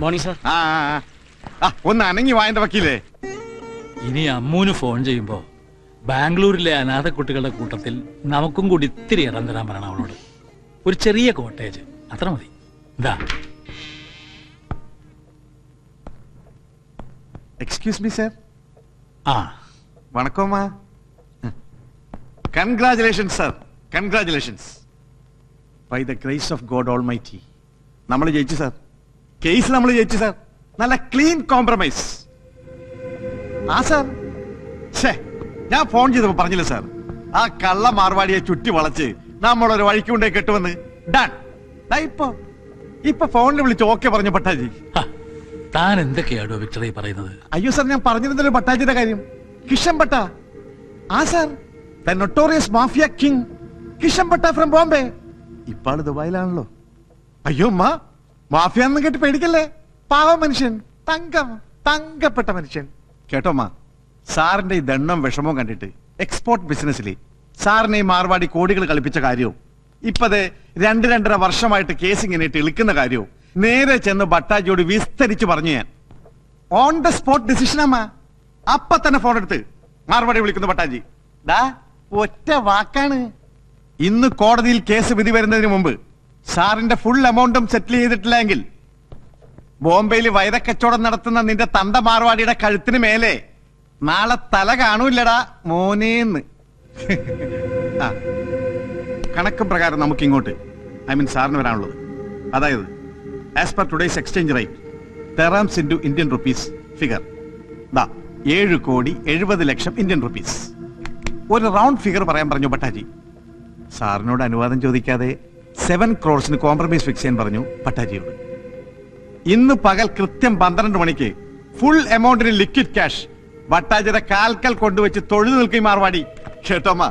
Morning sir. ഒന്ന് അനങ്ങി വായന്റെ വക്കീലേ. ഇനി അമ്മൂന് ഫോൺ ചെയ്യുമ്പോ ബാംഗ്ലൂരിലെ അനാഥ കുട്ടികളുടെ കൂട്ടത്തിൽ നമുക്കും കൂടി ഇത്തിരി ഇടം തരാൻ പറയണം അവളോട്. ഒരു ചെറിയ കോട്ടേജ് അത്ര മതി. ഇതാ. Excuse me sir. വണക്കോമാ. Congratulations sir, congratulations. By the grace of God almighty നമ്മൾ ജയിച്ചു സാർ. കേസ് നമ്മൾ ജയിച്ചു സാർ. നല്ല ക്ലീൻ കോംപ്രമൈസ്. സാർ ഞാൻ ഫോൺ ചെയ്തപ്പോ പറഞ്ഞില്ല സാർ, ആ കള്ള മാർവാടിയെ ചുറ്റി വളച്ച് നമ്മളൊരു വഴിക്ക് കൊണ്ടേ കെട്ടുവന്ന്. ഡൺ. ഇപ്പൊ ഫോണിൽ വിളിച്ച് ഓക്കെ പറഞ്ഞു പട്ടാജി. താൻ എന്തൊക്കെയാണോ വിക്ടറി പറയുന്നത്? അയ്യോ സാർ, ഞാൻ പറഞ്ഞിരുന്നല്ലോ പട്ടാജിയുടെ കാര്യം. കിഷൻ പട്ട. Sir, the notorious mafia king Kishan പട്ട ഫ്രം ബോംബെ. ഇപ്പാള് ദുബായിലാണല്ലോ. അയ്യോ മാഫിയ എന്ന് കേട്ട് പേടിക്കല്ലേ. പാവ മനുഷ്യൻ, തങ്കപ്പെട്ട മനുഷ്യൻ. കേട്ടോ സാറിന്റെ ഈ ദണ്ണം വിഷമവും കണ്ടിട്ട് എക്സ്പോർട്ട് ബിസിനസ്സിൽ സാറിനെ ഈ മാർവാടി കോടികൾ കളിപ്പിച്ച കാര്യവും ഇപ്പതേ 2-2.5 വർഷമായിട്ട് കേസ് ഇങ്ങനെ ഇളിക്കുന്ന കാര്യവും നേരെ ചെന്ന് ഭട്ടാജിയോട് വിസ്തരിച്ച് പറഞ്ഞു. ഞാൻ ഓൺ ദ സ്പോട്ട് ഡിസിഷൻ അപ്പൊ തന്നെ ഫോൺ എടുത്ത് മാർവാടി വിളിക്കുന്നു ഭട്ടാജി. ഒറ്റ വാക്കാണ്. ഇന്ന് കോടതിയിൽ കേസ് വിധി വരുന്നതിന് മുമ്പ് സാറിന്റെ ഫുൾ എമൗണ്ടും സെറ്റിൽ ചെയ്തിട്ടില്ലെങ്കിൽ ബോംബെയിൽ വൈരക്കച്ചവടം നടത്തുന്ന നിന്റെ തന്ത മാർവാടിയുടെ കഴുത്തിന് മേലെ നാളെ തല കാണൂല്ലടാ മോനേന്ന്. കണക്കും പ്രകാരം നമുക്ക് ഇങ്ങോട്ട് സാറിന് വരാനുള്ളത്, അതായത് as per today's exchange rate തെറാംസ് into Indian rupees figure 7,70,00,000 Indian rupees. ഒരു റൗണ്ട് ഫിഗർ പറയാൻ പറഞ്ഞു ഭട്ടാജി. സാറിനോട് അനുവാദം ചോദിക്കാതെ 7 crores കോംപ്രമൈസ് ഫിക്സ് ചെയ്യാൻ പറഞ്ഞു ഭട്ടാജിയോട്. ഇന്ന് പകൽ കൃത്യം 12 മണിക്ക് ഫുൾ എമൗണ്ടിന് ലിക്വിഡ് ക്യാഷ് ഭട്ടാജിയുടെ കാൽക്കൽ കൊണ്ടുവച്ച് തൊഴുതു നിൽക്കും മാർവാടി. കേട്ടോമ്മ,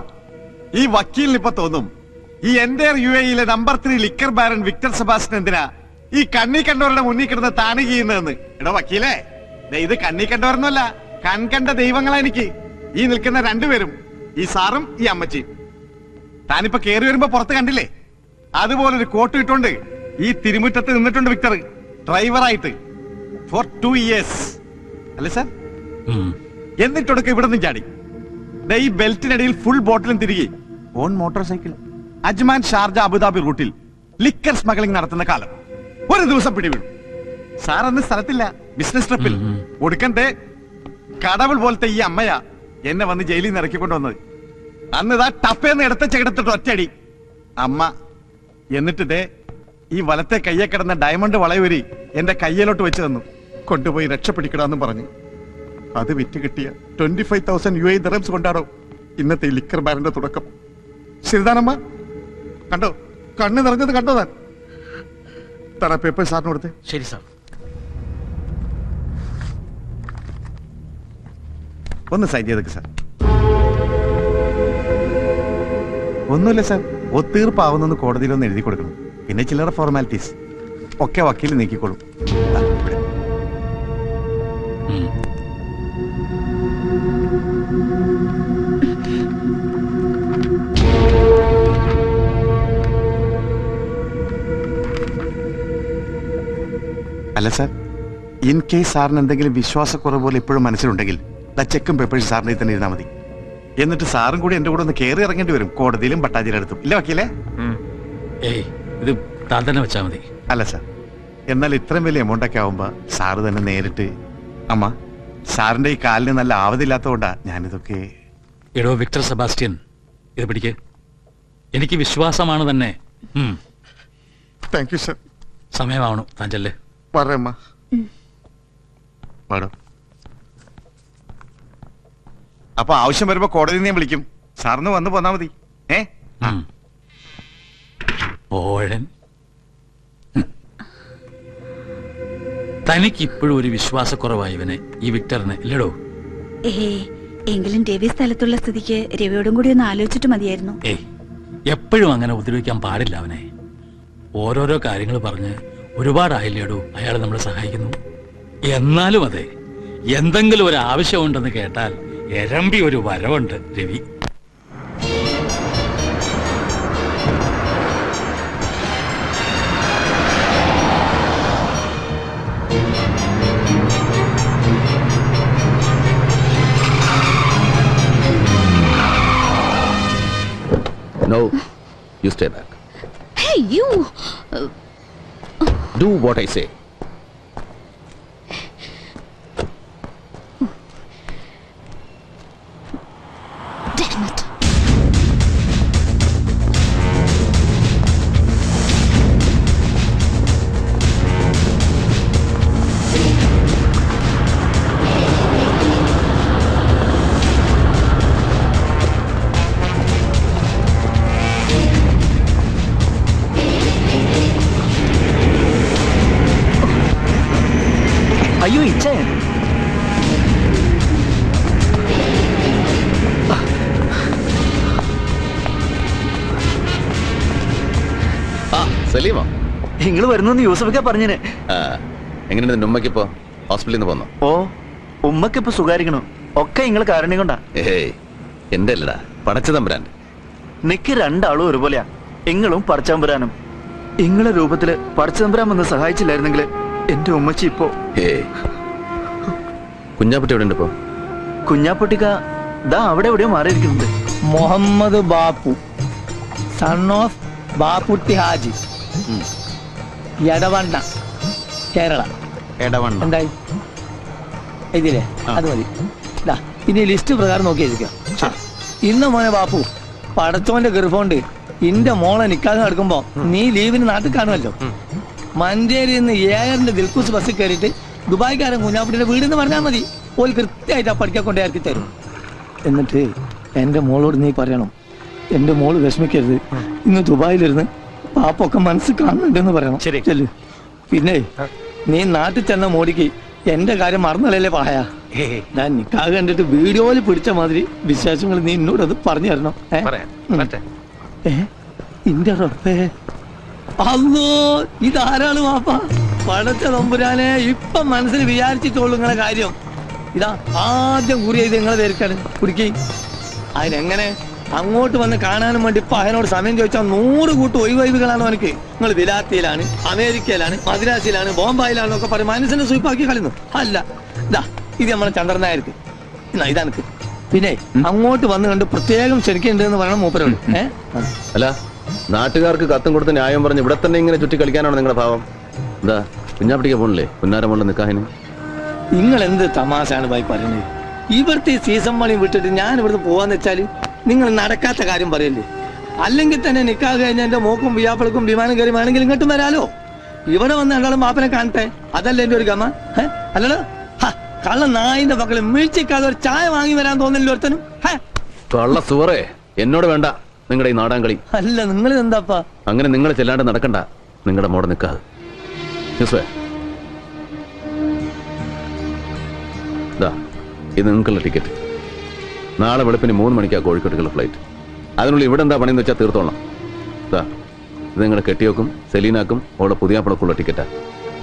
ഈ വക്കീലിന് ഇപ്പൊ തോന്നും ഈ entire UAE number 3 liquor baron Victor Sebastian എന്തിനാ ഈ കണ്ണി കണ്ടവരുടെ മുന്നിൽ കിടന്ന് താണി ചെയ്യുന്നതെന്ന്. എടോ വക്കീലേ, ഇത് കണ്ണി കണ്ടവരൊന്നുമല്ല, കൺകണ്ട ദൈവങ്ങളാ എനിക്ക് ഈ നിൽക്കുന്ന രണ്ടുപേരും, ഈ സാറും ഈ അമ്മച്ചിയും. താനിപ്പോ കേറി വരുമ്പോ പുറത്ത് കണ്ടില്ലേ, അതുപോലൊരു കോട്ട് ഇട്ടോണ്ട് ഈ തിരുമുറ്റത്ത് നിന്നിട്ടുണ്ട് വിക്ടർ ഡ്രൈവറായിട്ട് ഫോർ 2 years. അല്ലേ സാർ? എന്നിട്ടൊടുക്ക ഇവിടെ നിന്ന് ചാടി ഈ ബെൽറ്റിനിടയിൽ ഫുൾ ബോട്ടിലും തിരികെ on motor cycle Ajman Sharjah Abu Dhabi റൂട്ടിൽ ലിക്കർ സ്മഗ്ലിംഗ് നടത്തുന്ന കാലം ഒരു ദിവസം പിടിവിടും. സാർ അന്ന് സ്ഥലത്തില്ല, ബിസിനസ് ട്രിപ്പിൽ. ഒടുക്കന്റെ കടവൾ പോലത്തെ ഈ അമ്മയാ എന്നെ വന്ന് ജയിലിൽ നിന്ന് ഇറക്കിക്കൊണ്ടുവന്നത്. അന്ന് ഇതാ ടപ്പേന്ന് എടുത്ത ചെകിടത്തിട്ട് ഒറ്റയടി അമ്മ. എന്നിട്ട് ഈ വലത്തെ കയ്യെ കിടന്ന ഡയമണ്ട് വളയൂരി എന്റെ കയ്യിലോട്ട് വെച്ച് തന്നു. കൊണ്ടുപോയി രക്ഷപ്പെടിക്കടാന്ന് പറഞ്ഞു. അത് വിറ്റ് കിട്ടിയ 25,000 UAE dirhams കൊണ്ടാണോ ഇന്നത്തെ ഈ ലിക്കർ ബാരന്റെ തുടക്കം. ശരിതാനമ്മ? കണ്ടോ, കണ്ണ് നിറഞ്ഞത് കണ്ടോ താൻ? തറ പേപ്പർ സാറിന് കൊടുത്തേ. ശരി സാർ. ഒന്ന് സൈൻ ചെയ്തേക്ക് സാർ. ഒന്നുമില്ല സാർ, ഒത്തീർപ്പാവുന്നെന്ന് കോടതിയിലൊന്ന് എഴുതി കൊടുക്കണം. പിന്നെ ചില്ലറ ഫോർമാലിറ്റീസ് ഒക്കെ വക്കീൽ നീക്കിക്കോളും. അല്ല സാർ, ഇൻ കേസ് സാറിന് എന്തെങ്കിലും വിശ്വാസക്കുറവ് പോലെ ഇപ്പോഴും മനസ്സിലുണ്ടെങ്കിൽ ചെക്കും പേപ്പേഴ്സ് സാറിനെ തന്നെ ഇരുന്നാൽ മതി. എന്നിട്ട് സാറും കൂടി എന്റെ കൂടെ ഒന്ന് കയറി ഇറങ്ങേണ്ടി വരും കോടതിയിലും ഭട്ടാജിയുടെ അടുത്തും. ഇല്ല വക്കീലേ? ഇത് താൻ തന്നെ വെച്ചാൽ മതി. അല്ല സാർ, എന്നാൽ ഇത്രയും വലിയ എമൗണ്ട് ഒക്കെ ആവുമ്പോ സാറ് തന്നെ നേരിട്ട്. അമ്മ, സാറിന്റെ ഈ കാലിന് നല്ല ആവതില്ലാത്തതുകൊണ്ടാ ഞാനിതൊക്കെ. എടോ വിക്ടർ സെബാസ്റ്റ്യൻ, ഇത് പിടിക്ക്. എനിക്ക് വിശ്വാസമാണ് തന്നെ. Thank you sir. സമയമാവണം, താൻ ചെല്ലേ. പറയമ്മ. അപ്പൊ ആവശ്യം വരുമ്പോ കോടതിയിൽ ഞാൻ വിളിക്കും. സാറിന് വന്ന് പോന്നാ മതി. ഓഴൻ, തനിക്ക് ഇപ്പോഴും ഒരു വിശ്വാസക്കുറവായി ഇവനെ, ഈ വിക്ടറിന്, ഇല്ലടോ? എങ്കിലും രവി സ്ഥലത്തുള്ള സ്ഥിതിക്ക് രവിയോടും കൂടി ഒന്ന് ആലോചിച്ചിട്ട് മതിയായിരുന്നു. എപ്പോഴും അങ്ങനെ ഉപദ്രവിക്കാൻ പാടില്ല അവനെ. ഓരോരോ കാര്യങ്ങൾ പറഞ്ഞ് ഒരുപാടായില്ലേടോ അയാൾ നമ്മളെ സഹായിക്കുന്നു. എന്നാലും അതെ, എന്തെങ്കിലും ഒരു ആവശ്യമുണ്ടെന്ന് കേട്ടാൽ എരമ്പി ഒരു വരവുണ്ട് Ravi. No, you stay back. Hey, you! Do what I say. Damn it! അയ്യോ ഇച്ചേ സലീമോ? നിങ്ങൾ വരുന്നു യൂസഫൊക്കെ പറഞ്ഞേനെ. എങ്ങനെയുണ്ട് നിന്റെ ഉമ്മയ്ക്കിപ്പോ? ഹോസ്പിറ്റലിൽ നിന്ന് പോന്നോ? ഓ ഉമ്മക്കിപ്പോ സുഖാരിക്കണു. ഒക്കെ നിങ്ങൾ കാരണം കൊണ്ടാ. ഏയ് എന്റെ അല്ലടാ, പടച്ചതമ്പുരാന്റെ. നിക്ക് രണ്ടാളും ഒരുപോലെയാ. ഇങ്ങളും പടച്ചതമ്പുരാനും. ഇങ്ങളെ രൂപത്തില് പടച്ചതമ്പുരാൻ വന്ന് സഹായിച്ചില്ലായിരുന്നെങ്കിൽ എന്റെ ഉമ്മച്ചി ഇപ്പോ. ഏയ് കുഞ്ഞാപ്പട്ടി എവിടെ ഉണ്ട് ഇപ്പോ? കുഞ്ഞാപ്പൊട്ടിക്ക ദാ അവിടെ എവിടെയോ മാറിയിരിക്കുന്നുണ്ട്. Muhammad Bapu, son of Bapputty Haji, Edavanna, Kerala. ഇടവണ്ണ. എന്തായി ഇതില്ലേ? അത് മതി. ദാ, ഇനി ലിസ്റ്റ് പ്രകാരം നോക്കിയിരിക്കാം. ഇന്ന് മോനെ ബാപ്പു, പടച്ചോന്റെ ഗർഭമുണ്ട് ഇന്റെ മോളെ നിക്കാതെ നടക്കുമ്പോ നീ ലീവിന് നാട്ടിൽ കാണുമല്ലോ. മഞ്ചേരിയിൽ നിന്ന് ഏഴറിന്റെ ദിൽക്കൂസ് ബസ്സിൽ കയറിയിട്ട് ദുബായ്ക്കാരൻ കുഞ്ഞാപ്പുട്ടിയുടെ വീടെന്ന് പറഞ്ഞാൽ മതി. ഓൽ കൃത്യമായിട്ട് ആ പഠിക്കാൻ കൊണ്ടേ ഇറക്കി തരും. എന്നിട്ട് എന്റെ മോളോട് നീ പറയണം, എന്റെ മോള് വിഷമിക്കരുത്, ഇന്ന് ദുബായിലിരുന്ന് പാപ്പൊക്കെ മനസ്സ് കാണുന്നുണ്ടെന്ന് പറയണം. ചെല്ലു. പിന്നെ നീ നാട്ടിൽ ചെന്ന മോടിക്ക് എന്റെ കാര്യം മറന്നല്ലേ പറയാ. ഞാൻ നിക്കാഹ് കണ്ടിട്ട് വീഡിയോയിൽ പിടിച്ച മാതിരി വിശേഷങ്ങൾ നീ എന്നോട് അത് പറഞ്ഞു തരണം. ഇന്റെ റബ്ബേ, അല്ലോ ഇതാരാണ് വാപ്പ? പടച്ച തമ്പുരാനെ, ഇപ്പൊ മനസ്സിൽ വിചാരിച്ചിട്ടുള്ളൂ നിങ്ങളെ കാര്യം. ഇതാ ആദ്യം കുറി ചെയ്ത് നിങ്ങളെ പേർക്കാണ് കുടിക്കി. അതിനെങ്ങനെ അങ്ങോട്ട് വന്ന് കാണാനും വേണ്ടി ഇപ്പൊ അതിനോട് സമയം ചോദിച്ചാൽ 100 കൂട്ട് ഒഴിവൊഴിവുകളാണ് എനിക്ക്. നിങ്ങൾ വിലാത്തിയിലാണ്, അമേരിക്കയിലാണ്, മദ്രാസിലാണ്, ബോംബായിലാണെന്നൊക്കെ പറയും മനസ്സിനെ സൂപ്പാക്കി കളയുന്നു. അല്ല, ഇതാ ഇത് നമ്മളെ ചന്ദ്രനായിരിക്കും. ഇതാ പിന്നെ അങ്ങോട്ട് വന്ന് കണ്ട് പ്രത്യേകം ക്ഷണിക്കുന്നുണ്ട് എന്ന് പറയണം മൂപ്പരോട്. അല്ല, നാട്ടുകാർക്ക് കത്തും കൊടുത്ത് ന്യായം പറഞ്ഞ് ഇവിടെ തന്നെ ഇങ്ങനെ ചുറ്റി കളിക്കാനാണ് നിങ്ങളുടെ ഭാവം? എന്താ കുഞ്ഞാപ്പിട്ടിക്ക് പോണില്ലേ പുന്നാരമുള്ള നിക്കാഹിന്? നിങ്ങൾ എന്ത് തമാശാണ് ഭായി പറയുന്നത്? ഇവിടുത്തെ സീസൺ പണി വിട്ടിട്ട് ഞാൻ ഇവിടുന്ന് പോവാന്ന് വെച്ചാല് നിങ്ങൾ നടക്കാത്ത കാര്യം പറയല്ലേ? അല്ലെങ്കിൽ തന്നെ നിക്കാഹ് കഴിഞ്ഞ എന്റെ മോക്കും വിയാപ്പിളക്കും വിമാനം കയറി വേണമെങ്കിൽ ഇങ്ങോട്ടും വരാലോ. ഇവിടെ വന്ന് രണ്ടാളും മാപ്പനെ കാണട്ടെ, അതല്ല എന്റെ ഒരു ഗമ. അല്ലല്ലോ, കള്ള നായിന്റെ മക്കളെ വീഴ്ചക്കാതെ ഒരു ചായ വാങ്ങി വരാൻ തോന്നില്ല ഒരുത്തനും. കള്ള സുവറേ, എന്നോട് വേണ്ട നിങ്ങളുടെ ഈ നാടാൻ കളി. അല്ല, നിങ്ങൾ എന്താപ്പാ അങ്ങനെ നിങ്ങൾ ചെല്ലാണ്ട് നടക്കണ്ട. നിങ്ങളുടെ മോടെ നിക്കാതെ ഇത് നിങ്ങൾക്കുള്ള ടിക്കറ്റ്. നാളെ വെളുപ്പിന് 3 മണിക്കാ കോഴിക്കോട്ടുള്ള ഫ്ലൈറ്റ്. അതിനുള്ളിൽ ഇവിടെ എന്താ പണിയെന്ന് വെച്ചാൽ തീർത്തോളാം. ഇത് നിങ്ങളുടെ കെട്ടിയോക്കും സെലീനാക്കും അവളുടെ പുതിയാപ്പിളക്കുള്ള ടിക്കറ്റാ.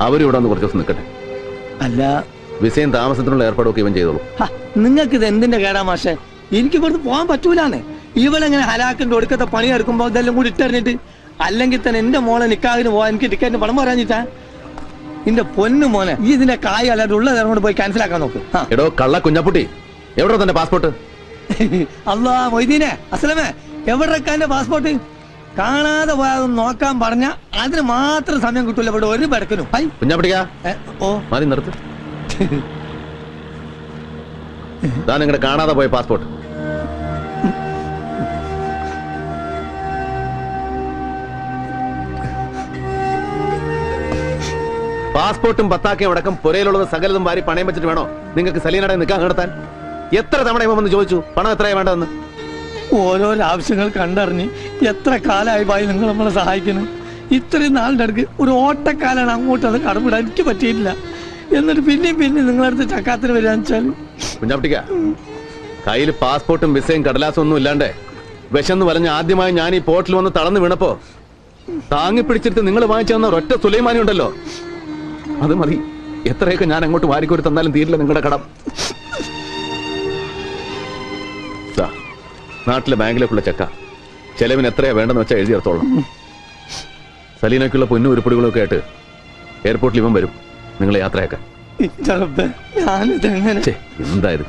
അവരും ഇവിടെ വന്ന് കുറച്ച് ദിവസം നിൽക്കട്ടെ. അല്ല, വിസയും താമസത്തിനുള്ള ഏർപ്പാടൊക്കെ ഇവൻ ചെയ്തോളൂ. നിങ്ങൾക്ക് ഇത് എന്തിന്റെ കേടാ മാഷെ? എനിക്ക് ഇവിടുന്ന് പോകാൻ പറ്റൂലാന്ന്. ഇവളെങ്ങനെ ഹലാക്കിന്റെ ഒടുക്കത്തെ പണി എടുക്കുമ്പോ ഇതെല്ലാം കൂടി ഇട്ടെറിഞ്ഞിട്ട്, അല്ലെങ്കിൽ തന്നെ എന്റെ മോളെ നിക്കാഹിന് പോവാൻ എനിക്ക് ടിക്കറ്റിന് പണം പറയാഞ്ഞിട്ടാ? എന്റെ പൊന്നു മോനെ, ഈ ഇതിന്റെ കായ് അല്ലാതെ ഉള്ളത് കൊണ്ട് പോയി ക്യാൻസൽ ആക്കാൻ നോക്ക്. എടോ കള്ള കുഞ്ഞാപ്പുട്ടി, എവിടെ തന്നെ പാസ്പോർട്ട്? അല്ലാ മൊയ്തീനെ, അസ്ലമേ, എവിടെക്കാ എന്റെ പാസ്പോർട്ട്? കാണാതെ പോയാൽ നോക്കാൻ പറഞ്ഞ അതിന് മാത്രം സമയം കിട്ടൂല ഇവിടെ ഒരു പെടക്കനും. കുഞ്ഞാപ്പട്ടിക്കാ, ഓ മതി നിർത്ത്. നിങ്ങളുടെ കാണാതെ പോയ പാസ്പോർട്ട്. പാസ്പോർട്ടും പത്താക്കയും അടക്കം പുരയിലുള്ളത് സകലതും വാരി പണയം വെച്ചിട്ട് വേണോ നിങ്ങൾക്ക് സലീനയുടെ നിൽക്കാൻ നടത്താൻ? എത്ര തവണ ഇവൻ വന്ന് ചോദിച്ചു പണം എത്രയാ വേണ്ടതെന്ന്? ഓരോരോ ആവശ്യങ്ങൾ കണ്ടറിഞ്ഞ് എത്ര കാലമായി ഭായി നിങ്ങൾ നമ്മളെ സഹായിക്കണം. ഇത്രയും നാളിൻ്റെ അടുക്ക് ഒരു ഓട്ടക്കാലാണ് അങ്ങോട്ട് അത് കടമിടാൻ എനിക്ക് പറ്റിയിട്ടില്ല. എന്നിട്ട് പിന്നെയും നിങ്ങളടുത്ത് ചക്കാത്തിന് വരികയെന്ന് വെച്ചാൽ കുഞ്ഞാപ്പിട്ടിക്ക, കയ്യിൽ പാസ്പോർട്ടും വിസയും കടലാസും ഒന്നും ഇല്ലാണ്ടേ വിശന്ന് വലഞ്ഞ് ആദ്യമായി ഞാൻ ഈ പോർട്ടിൽ വന്ന് തളർന്നു വീണപ്പോ താങ്ങി പിടിച്ചിട്ട് നിങ്ങൾ വാങ്ങിച്ചു തന്ന ഒരൊറ്റ സുലൈമാനി ഉണ്ടല്ലോ, അത് മതി. എത്രയൊക്കെ ഞാൻ അങ്ങോട്ട് വാരിക്കോരി തന്നാലും തീരില്ല നിങ്ങളുടെ കടം. നാട്ടിലെ ബാങ്കിലേക്കുള്ള ചെക്ക, ചെലവിന് എത്രയാ വേണ്ടെന്ന് വെച്ചാൽ എഴുതി എടുത്തോളാം. സലീനയ്ക്കുള്ള പൊന്നും ഉരുപ്പടികളും ഒക്കെ ആയിട്ട് എയർപോർട്ടിൽ ഇവൻ വരും നിങ്ങളെ യാത്രയാക്കാൻ. എന്തായത്?